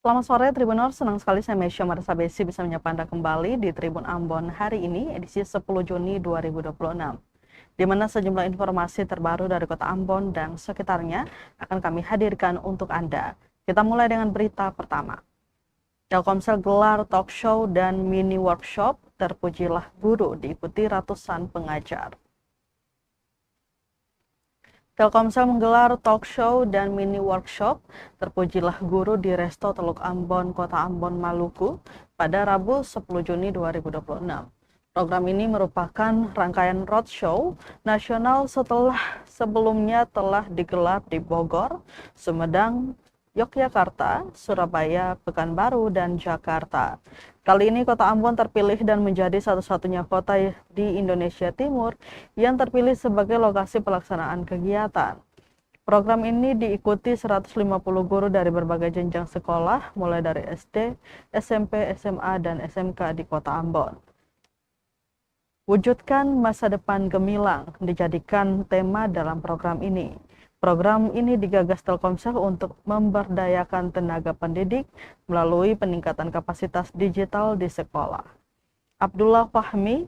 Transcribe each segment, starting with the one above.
Selamat sore Tribuners, senang sekali saya Mesya Marisa Besi bisa menyapa Anda kembali di Tribun Ambon hari ini, edisi 10 Juni 2026. Di mana sejumlah informasi terbaru dari Kota Ambon dan sekitarnya akan kami hadirkan untuk Anda. Kita mulai dengan berita pertama. Telkomsel gelar talk show dan mini workshop, terpujilah guru diikuti ratusan pengajar. Telkomsel menggelar talk show dan mini workshop Terpujilah Guru di Resto Teluk Ambon, Kota Ambon, Maluku pada Rabu 10 Juni 2026. Program ini merupakan rangkaian roadshow nasional setelah sebelumnya telah digelar di Bogor, Sumedang, Yogyakarta, Surabaya, Pekanbaru, dan Jakarta. Kali ini Kota Ambon terpilih dan menjadi satu-satunya kota di Indonesia Timur yang terpilih sebagai lokasi pelaksanaan kegiatan. Program ini diikuti 150 guru dari berbagai jenjang sekolah, mulai dari SD, SMP, SMA, dan SMK di Kota Ambon. Wujudkan masa depan gemilang dijadikan tema dalam program ini. Program ini digagas Telkomsel untuk memberdayakan tenaga pendidik melalui peningkatan kapasitas digital di sekolah. Abdullah Fahmi,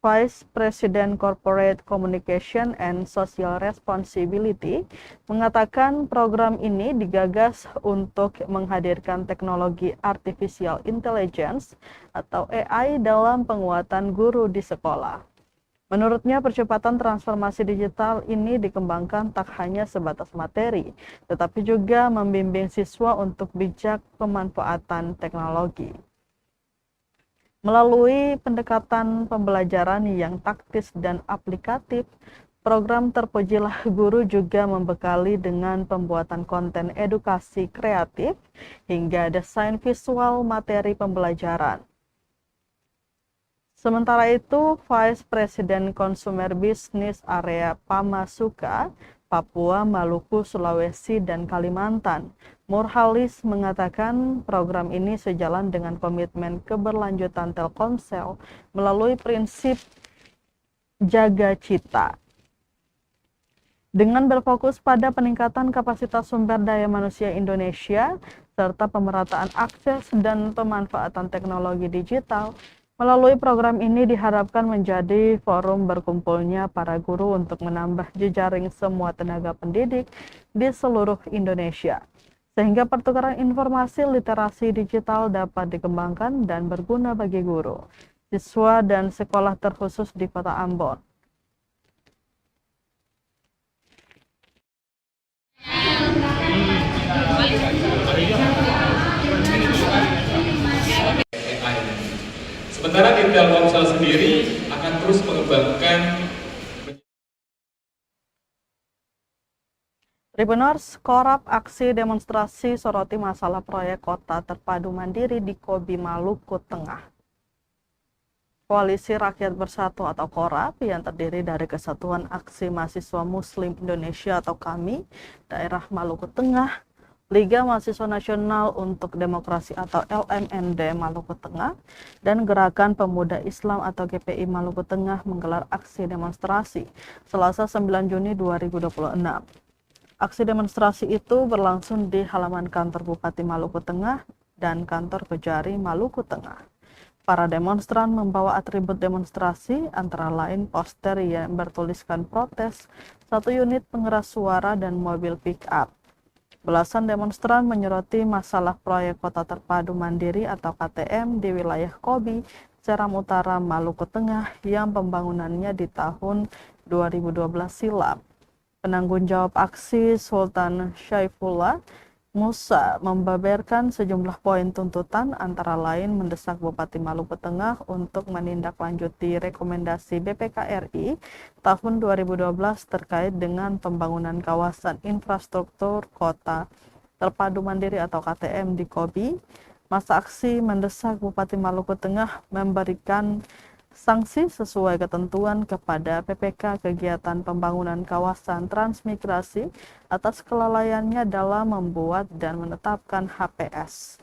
Vice President Corporate Communication and Social Responsibility, mengatakan program ini digagas untuk menghadirkan teknologi Artificial Intelligence atau AI dalam penguatan guru di sekolah. Menurutnya, percepatan transformasi digital ini dikembangkan tak hanya sebatas materi, tetapi juga membimbing siswa untuk bijak pemanfaatan teknologi. Melalui pendekatan pembelajaran yang taktis dan aplikatif, program Terpujilah Guru juga membekali dengan pembuatan konten edukasi kreatif hingga desain visual materi pembelajaran. Sementara itu, Vice President Consumer Business Area Pamasuka, Papua, Maluku, Sulawesi, dan Kalimantan, Murhalis mengatakan program ini sejalan dengan komitmen keberlanjutan Telkomsel melalui prinsip jaga cita. Dengan berfokus pada peningkatan kapasitas sumber daya manusia Indonesia, serta pemerataan akses dan pemanfaatan teknologi digital, melalui program ini diharapkan menjadi forum berkumpulnya para guru untuk menambah jejaring semua tenaga pendidik di seluruh Indonesia, sehingga pertukaran informasi literasi digital dapat dikembangkan dan berguna bagi guru, siswa, dan sekolah terkhusus di Kota Ambon. Sementara di Telkomsel sendiri akan terus mengembangkan. Tribuners, Korap aksi demonstrasi soroti masalah proyek kota terpadu mandiri di Kobi, Maluku Tengah. Koalisi Rakyat Bersatu atau Korap yang terdiri dari Kesatuan Aksi Mahasiswa Muslim Indonesia atau KAMI, Daerah Maluku Tengah, Liga Mahasiswa Nasional untuk Demokrasi atau LMND Maluku Tengah, dan Gerakan Pemuda Islam atau GPI Maluku Tengah menggelar aksi demonstrasi Selasa 9 Juni 2026. Aksi demonstrasi itu berlangsung di halaman kantor Bupati Maluku Tengah dan kantor Kejari Maluku Tengah. Para demonstran membawa atribut demonstrasi antara lain poster yang bertuliskan protes, 1 unit pengeras suara, dan mobil pick-up. Belasan demonstran menyoroti masalah proyek Kota Terpadu Mandiri atau KTM di wilayah Kobi, Seram Utara, Maluku Tengah yang pembangunannya di tahun 2012 silam. Penanggung jawab aksi Sultan Syaifullah Musa membeberkan sejumlah poin tuntutan antara lain mendesak Bupati Maluku Tengah untuk menindaklanjuti rekomendasi BPK RI tahun 2012 terkait dengan pembangunan kawasan infrastruktur Kota Terpadu Mandiri atau KTM di Kobi. Masa aksi mendesak Bupati Maluku Tengah memberikan sanksi sesuai ketentuan kepada PPK kegiatan pembangunan kawasan transmigrasi atas kelalaiannya dalam membuat dan menetapkan HPS.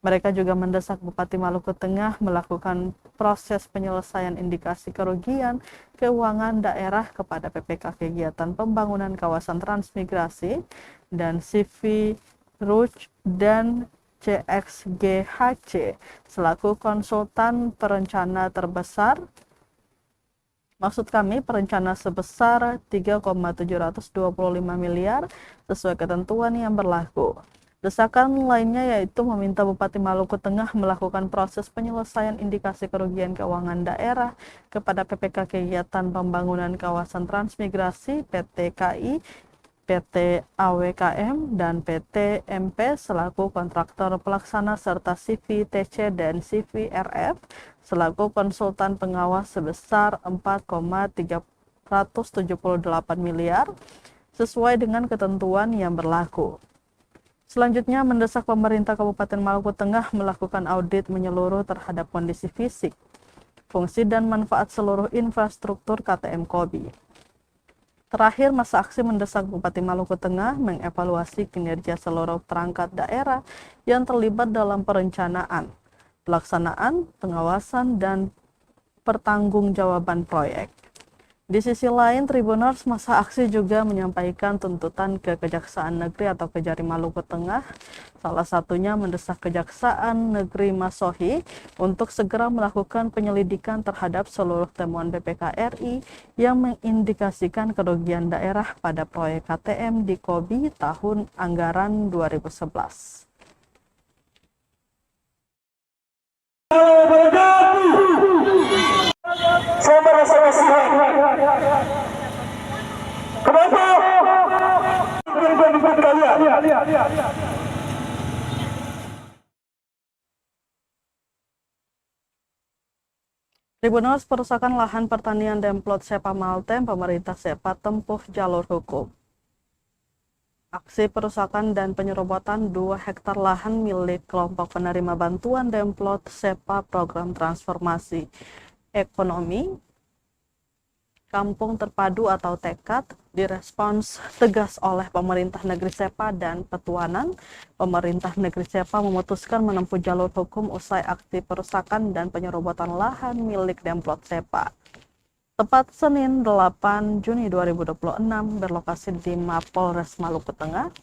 Mereka juga mendesak Bupati Maluku Tengah melakukan proses penyelesaian indikasi kerugian keuangan daerah kepada PPK kegiatan pembangunan kawasan transmigrasi dan CV Ruch dan CXGHC selaku konsultan perencana terbesar. Maksud kami perencana sebesar 3,725 miliar sesuai ketentuan yang berlaku. Desakan lainnya yaitu meminta Bupati Maluku Tengah melakukan proses penyelesaian indikasi kerugian keuangan daerah kepada PPK Kegiatan Pembangunan Kawasan Transmigrasi PT KI, PT AWKM, dan PT MP selaku kontraktor pelaksana serta CVTC dan CVRF selaku konsultan pengawas sebesar 4,378 miliar sesuai dengan ketentuan yang berlaku. Selanjutnya mendesak pemerintah Kabupaten Maluku Tengah melakukan audit menyeluruh terhadap kondisi fisik, fungsi dan manfaat seluruh infrastruktur KTM Kobi. Terakhir, masa aksi mendesak Bupati Maluku Tengah mengevaluasi kinerja seluruh perangkat daerah yang terlibat dalam perencanaan, pelaksanaan, pengawasan, dan pertanggungjawaban proyek. Di sisi lain, Tribuners masa aksi juga menyampaikan tuntutan ke Kejaksaan Negeri atau Kejari Maluku Tengah, salah satunya mendesak Kejaksaan Negeri Masohi untuk segera melakukan penyelidikan terhadap seluruh temuan BPK RI yang mengindikasikan kerugian daerah pada proyek KTM di Kobi tahun anggaran 2011. Saya merasa kasihan. Kenapa? Bukan kalian. Tribuners, perusakan lahan pertanian Demplot Sepa Maltem, pemerintah Sepa tempuh jalur hukum. Aksi perusakan dan penyerobotan 2 hektar lahan milik kelompok penerima bantuan Demplot Sepa Program Transformasi Ekonomi Kampung Terpadu atau TEKAD direspons tegas oleh pemerintah negeri Sepa dan Petuanan. Pemerintah negeri Sepa memutuskan menempuh jalur hukum usai aksi perusakan dan penyerobotan lahan milik Demplot Sepa. Tepat Senin 8 Juni 2026 berlokasi di Mapolres Maluku Tengah,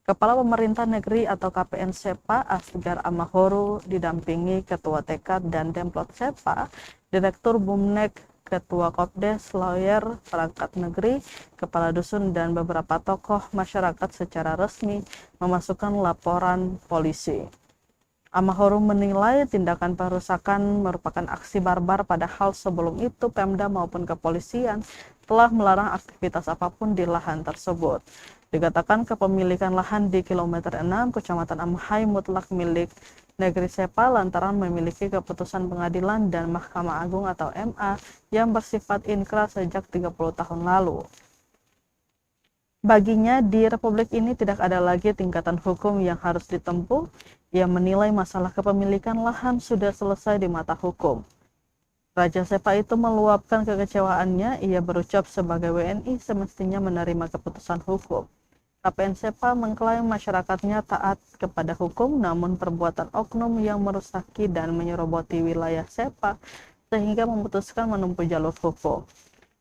Kepala Pemerintah Negeri atau KPN Sepa Asgar Amahoro didampingi Ketua TEKAD dan Demplot Sepa, Direktur Bumnek, Ketua Kopdes, lawyer, perangkat negeri, kepala dusun, dan beberapa tokoh masyarakat secara resmi memasukkan laporan polisi. Amahoro menilai tindakan perusakan merupakan aksi barbar, padahal sebelum itu Pemda maupun kepolisian telah melarang aktivitas apapun di lahan tersebut. Dikatakan kepemilikan lahan di kilometer 6 Kecamatan Amhai mutlak milik Negeri Sepa lantaran memiliki keputusan pengadilan dan Mahkamah Agung atau MA yang bersifat inkrah sejak 30 tahun lalu. Baginya, di Republik ini tidak ada lagi tingkatan hukum yang harus ditempuh. Ia menilai masalah kepemilikan lahan sudah selesai di mata hukum. Raja Sepa itu meluapkan kekecewaannya. Ia berucap sebagai WNI semestinya menerima keputusan hukum. KPN Sepa mengklaim masyarakatnya taat kepada hukum, namun perbuatan oknum yang merusaki dan menyeroboti wilayah Sepa sehingga memutuskan menempuh jalur hukum.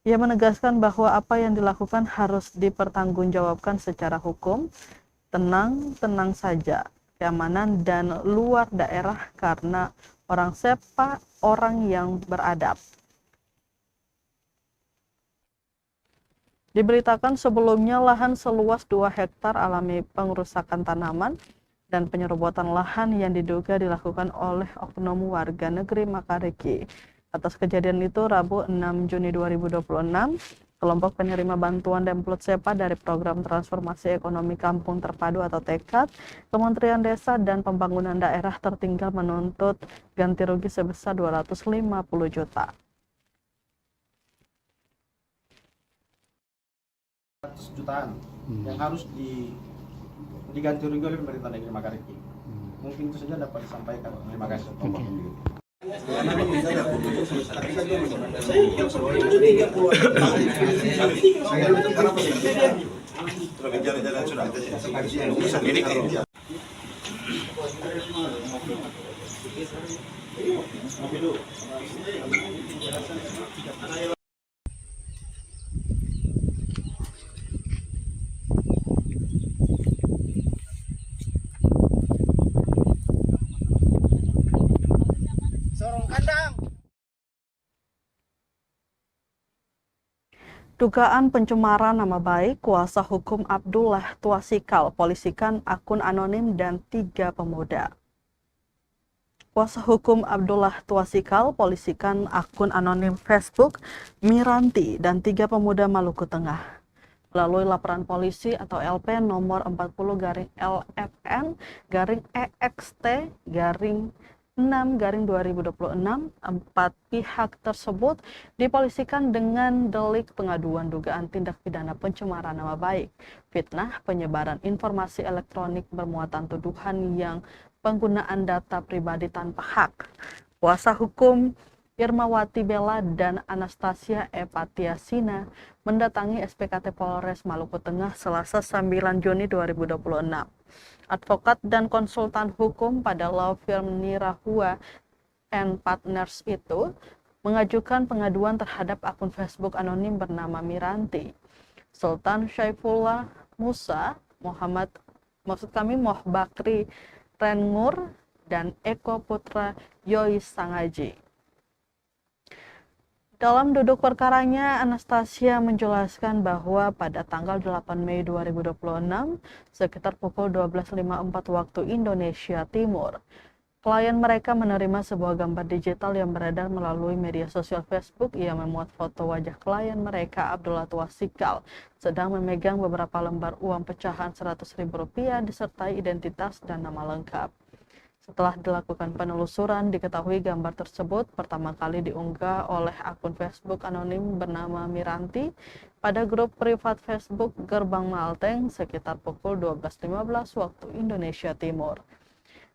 Ia menegaskan bahwa apa yang dilakukan harus dipertanggungjawabkan secara hukum. Tenang saja, keamanan dan luar daerah karena orang Sepa orang yang beradab. Diberitakan sebelumnya lahan seluas 2 hektar alami pengerusakan tanaman dan penyerobotan lahan yang diduga dilakukan oleh oknum warga negeri Makariki. Atas kejadian itu, Rabu 6 Juni 2026, kelompok penerima bantuan Demplot Sepa dari Program Transformasi Ekonomi Kampung Terpadu atau TEKAD, Kementerian Desa dan Pembangunan Daerah Tertinggal menuntut ganti rugi sebesar 250 juta. Jutaan yang harus diganti rugi oleh pemerintah negeri Makariki. Mungkin itu saja dapat disampaikan. Terima kasih. Dugaan pencemaran nama baik, kuasa hukum Abdullah Twasikal polisikan akun anonim dan 3 pemuda. Kuasa hukum Abdullah Twasikal polisikan akun anonim Facebook Miranti dan 3 pemuda Maluku Tengah. Melalui laporan polisi atau LP nomor 40-LFN-EXT-6-2026, 4 pihak tersebut dipolisikan dengan delik pengaduan dugaan tindak pidana pencemaran nama baik, fitnah, penyebaran informasi elektronik bermuatan tuduhan yang penggunaan data pribadi tanpa hak. Kuasa hukum Irmawati Bella dan Anastasia Epatiasina mendatangi SPKT Polres Maluku Tengah Selasa 9 Juni 2026. Advokat dan konsultan hukum pada law firm Nirahua and Partners itu mengajukan pengaduan terhadap akun Facebook anonim bernama Miranti, Sultan Syaifullah Musa, Moh Bakri Rengur, dan Eko Putra Yoi Sangaji. Dalam duduk perkaranya, Anastasia menjelaskan bahwa pada tanggal 8 Mei 2026, sekitar pukul 12.54 waktu Indonesia Timur, klien mereka menerima sebuah gambar digital yang beredar melalui media sosial Facebook yang memuat foto wajah klien mereka, Abdullah Twasikal, sedang memegang beberapa lembar uang pecahan Rp100.000 disertai identitas dan nama lengkap. Setelah dilakukan penelusuran, diketahui gambar tersebut pertama kali diunggah oleh akun Facebook anonim bernama Miranti pada grup privat Facebook Gerbang Malteng sekitar pukul 12.15 waktu Indonesia Timur.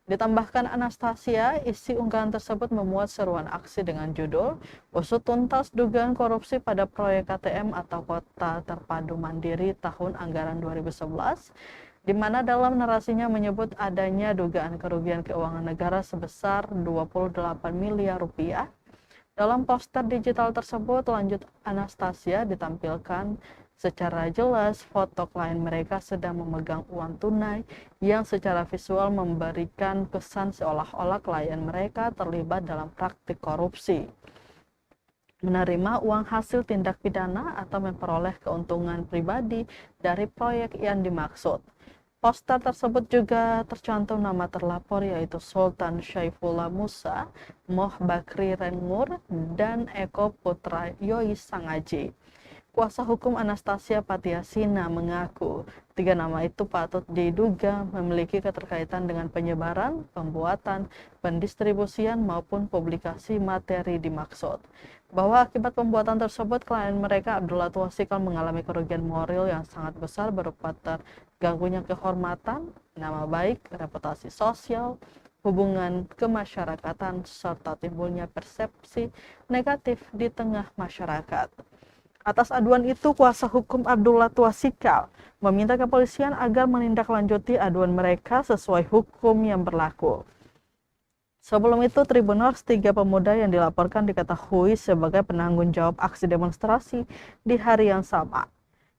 Ditambahkan Anastasia, isi unggahan tersebut memuat seruan aksi dengan judul "Usut tuntas dugaan korupsi pada proyek KTM atau Kota Terpadu Mandiri tahun anggaran 2011", di mana dalam narasinya menyebut adanya dugaan kerugian keuangan negara sebesar 28 miliar rupiah. Dalam poster digital tersebut, lanjut Anastasia, ditampilkan secara jelas foto klien mereka sedang memegang uang tunai yang secara visual memberikan kesan seolah-olah klien mereka terlibat dalam praktik korupsi, menerima uang hasil tindak pidana atau memperoleh keuntungan pribadi dari proyek yang dimaksud. Poster tersebut juga tercantum nama terlapor yaitu Sultan Syaifullah Musa, Moh Bakri Rengur, dan Eko Putra Yoi Sangaji. Kuasa hukum Anastasia Epatiasina mengaku 3 nama itu patut diduga memiliki keterkaitan dengan penyebaran, pembuatan, pendistribusian maupun publikasi materi dimaksud. Bahwa akibat pembuatan tersebut, klien mereka Abdullah Twasikal mengalami kerugian moral yang sangat besar berupa terganggunya kehormatan, nama baik, reputasi sosial, hubungan kemasyarakatan, serta timbulnya persepsi negatif di tengah masyarakat. Atas aduan itu, kuasa hukum Abdullah Twasikal meminta kepolisian agar menindaklanjuti aduan mereka sesuai hukum yang berlaku. Sebelum itu, Tribuners, 3 pemuda yang dilaporkan diketahui sebagai penanggung jawab aksi demonstrasi di hari yang sama.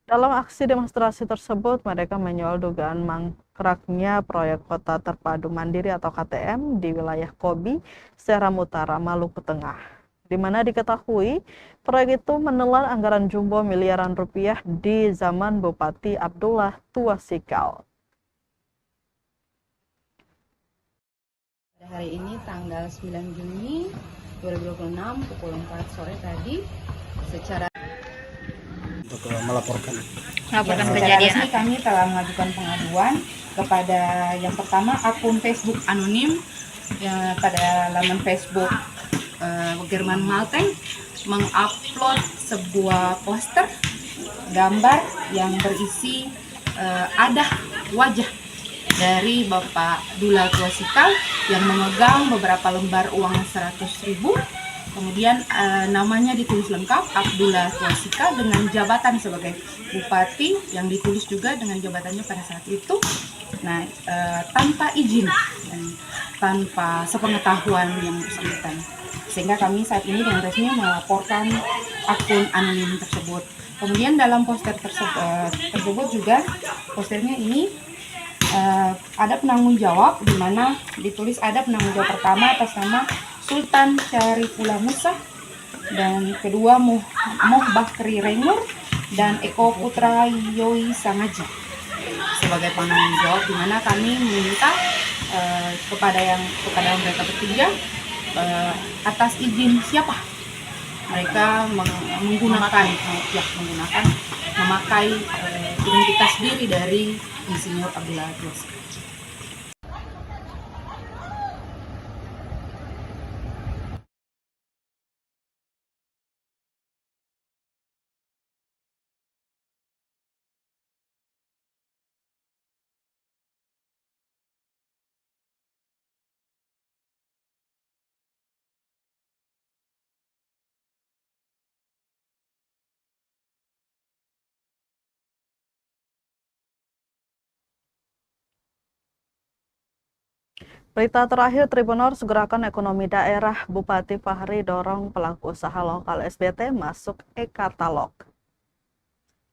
Dalam aksi demonstrasi tersebut, mereka menyoal dugaan mangkraknya proyek Kota Terpadu Mandiri atau KTM di wilayah Kobi, Seram Utara, Maluku Tengah, di mana diketahui proyek itu menelan anggaran jumbo miliaran rupiah di zaman Bupati Abdullah Twasikal. Pada hari ini tanggal 9 Juni 2026 pukul 4 sore tadi secara Melaporkan secara resmi kami telah mengajukan pengaduan kepada yang pertama akun Facebook anonim pada laman Facebook German Malteng mengupload sebuah poster gambar yang berisi ada wajah dari Bapak Abdullah Twasikal yang memegang beberapa lembar uang 100.000. Kemudian namanya ditulis lengkap Abdullah Twasikal dengan jabatan sebagai bupati yang ditulis juga dengan jabatannya pada saat itu. Nah, tanpa izin dan tanpa sepengetahuan yang bersangkutan. Sehingga kami saat ini dengan resmi melaporkan akun anonim tersebut. Kemudian dalam poster tersebut juga posternya ini ada penanggung jawab di mana ditulis ada penanggung jawab pertama atas nama Sultan Syaifullah Musa dan kedua Moh Bakri Rengur dan Eko Putra Yoi Sangaji sebagai penanggung jawab, di mana kami meminta kepada mereka bertiga atas izin siapa mereka menggunakan memakai identitas diri dari Insinyur Abdullah Yusuf. Berita terakhir, Tribuners, Gerakan Ekonomi Daerah Bupati Fahri dorong pelaku usaha lokal SBT masuk e-katalog.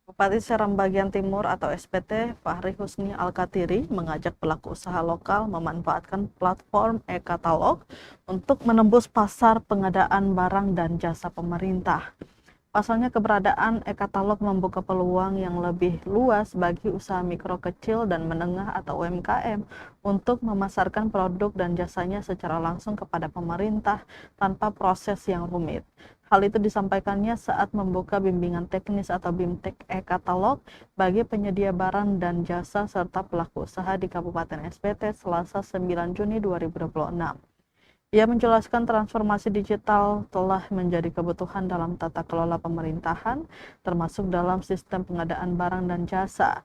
Bupati Seram Bagian Timur atau SBT Fahri Husni Al-Katiri mengajak pelaku usaha lokal memanfaatkan platform e-katalog untuk menembus pasar pengadaan barang dan jasa pemerintah. Pasalnya, keberadaan e-katalog membuka peluang yang lebih luas bagi usaha mikro, kecil, dan menengah atau UMKM untuk memasarkan produk dan jasanya secara langsung kepada pemerintah tanpa proses yang rumit. Hal itu disampaikannya saat membuka bimbingan teknis atau BIMTEK e-katalog bagi penyedia barang dan jasa serta pelaku usaha di Kabupaten SBT Selasa 9 Juni 2026. Ia menjelaskan transformasi digital telah menjadi kebutuhan dalam tata kelola pemerintahan, termasuk dalam sistem pengadaan barang dan jasa.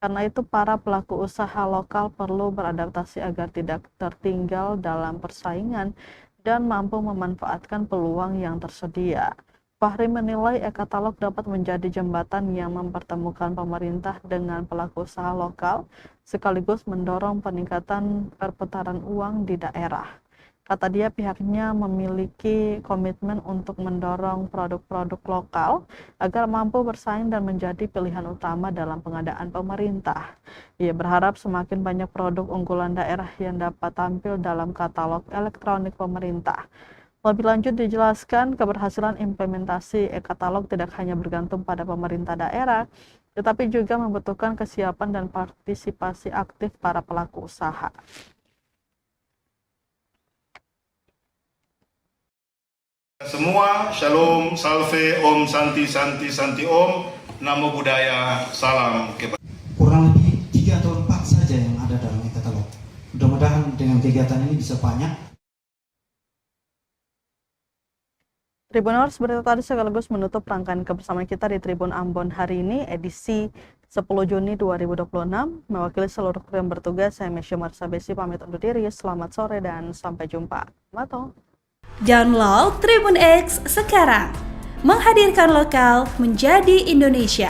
Karena itu, para pelaku usaha lokal perlu beradaptasi agar tidak tertinggal dalam persaingan dan mampu memanfaatkan peluang yang tersedia. Fahri menilai e-katalog dapat menjadi jembatan yang mempertemukan pemerintah dengan pelaku usaha lokal, sekaligus mendorong peningkatan perputaran uang di daerah. Kata dia, pihaknya memiliki komitmen untuk mendorong produk-produk lokal agar mampu bersaing dan menjadi pilihan utama dalam pengadaan pemerintah. Ia berharap semakin banyak produk unggulan daerah yang dapat tampil dalam katalog elektronik pemerintah. Lebih lanjut dijelaskan, keberhasilan implementasi e-katalog tidak hanya bergantung pada pemerintah daerah, tetapi juga membutuhkan kesiapan dan partisipasi aktif para pelaku usaha. Semua, Shalom, Salve, Om, Santi, Santi, Santi, Om, Namo Buddhaya, Salam Kebajikan. Kurang lebih 3 atau 4 saja yang ada dalam e-katalog. Mudah-mudahan dengan kegiatan ini bisa banyak. Tribuners, berita tadi sekaligus menutup rangkaian kebersamaan kita di Tribun Ambon hari ini, edisi 10 Juni 2026. Mewakili seluruh kru yang bertugas, saya Mesya Marsabesi pamit undur diri. Selamat sore dan sampai jumpa. Mato. Download Tribun X sekarang, menghadirkan lokal menjadi Indonesia.